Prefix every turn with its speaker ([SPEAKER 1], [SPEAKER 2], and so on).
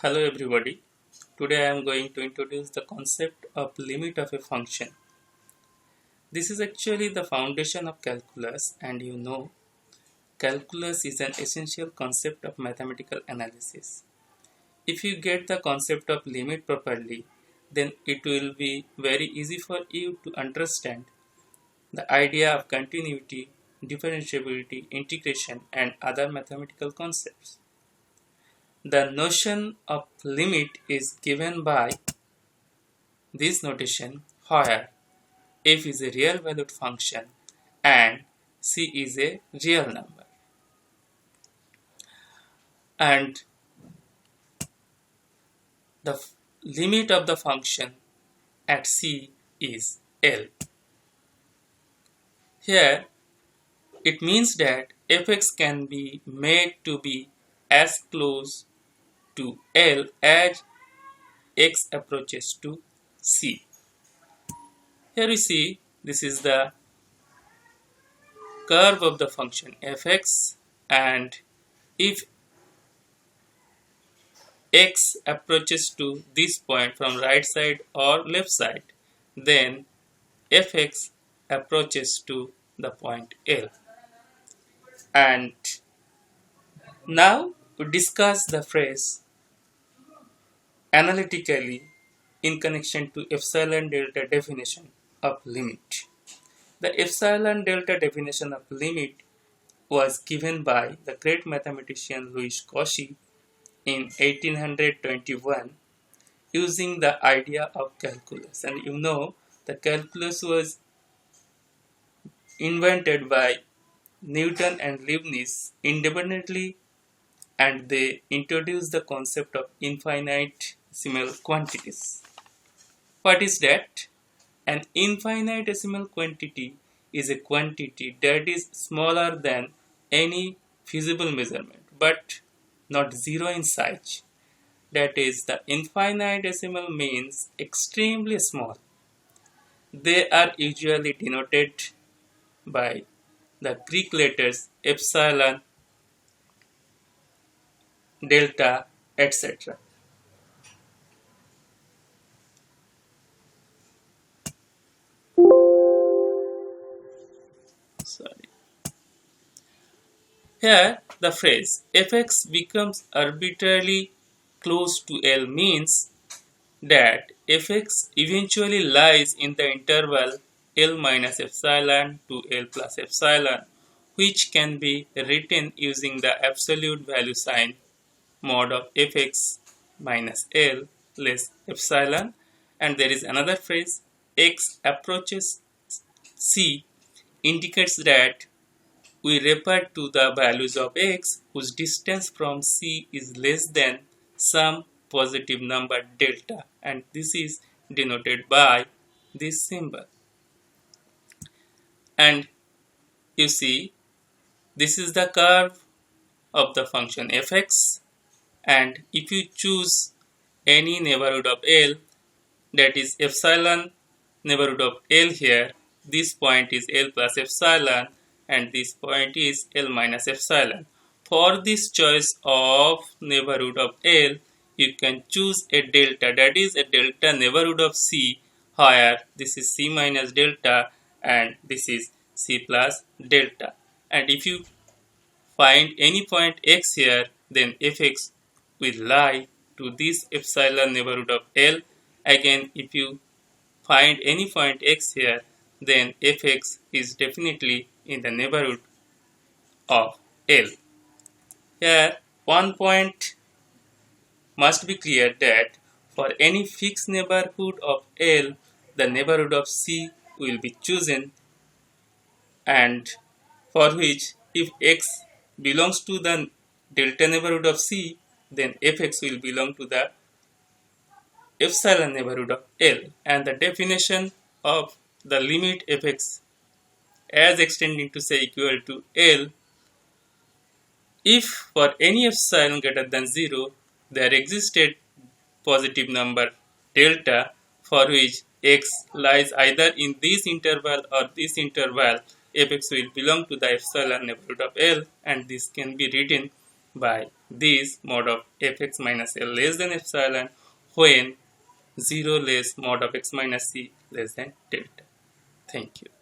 [SPEAKER 1] Hello everybody. Today I am going to introduce the concept of limit of a function. This is actually the foundation of calculus, and calculus is an essential concept of mathematical analysis. If you get the concept of limit properly, then it will be very easy for you to understand the idea of continuity, differentiability, integration and other mathematical concepts. The notion of limit is given by this notation where f is a real valued function and c is a real number, and the limit of the function at c is L. Here it means that fx can be made to be as close to L as x approaches to c. Here we see this is the curve of the function fx, and if x approaches to this point from right side or left side, then fx approaches to the point L. And now we discuss the phrase analytically in connection to epsilon delta definition of limit. The epsilon delta definition of limit was given by the great mathematician Louis Cauchy in 1821 using the idea of calculus. And the calculus was invented by Newton and Leibniz independently, and they introduced the concept of infinitesimal quantities. What is that? An infinitesimal quantity is a quantity that is smaller than any feasible measurement but not zero in size. That is, the infinitesimal means extremely small. They are usually denoted by the Greek letters epsilon, delta, etc. Sorry. Here, the phrase fx becomes arbitrarily close to L means that fx eventually lies in the interval L minus epsilon to L plus epsilon, which can be written using the absolute value sign mod of fx minus L less epsilon. And there is another phrase x approaches c indicates that we refer to the values of x whose distance from c is less than some positive number delta, and this is denoted by this symbol. And you see, this is the curve of the function fx, and if you choose any neighborhood of L, that is epsilon neighborhood of L here, this point is L plus epsilon and this point is L minus epsilon. For this choice of neighborhood of L, you can choose a delta, that is a delta neighborhood of C, where this is C minus delta and this is C plus delta. And if you find any point x here, then fx will lie to this epsilon neighborhood of L. Again, if you find any point x here, then fx is definitely in the neighborhood of L. Here, one point must be clear that for any fixed neighborhood of L, the neighborhood of C will be chosen, and for which if x belongs to the delta neighborhood of C, then fx will belong to the epsilon neighborhood of L. And the definition of the limit fx as extending to say equal to L, if for any epsilon greater than 0, there existed positive number delta for which x lies either in this interval or this interval, fx will belong to the epsilon neighborhood of L, and this can be written by this mod of fx minus L less than epsilon when 0 less mod of x minus c less than delta. Thank you.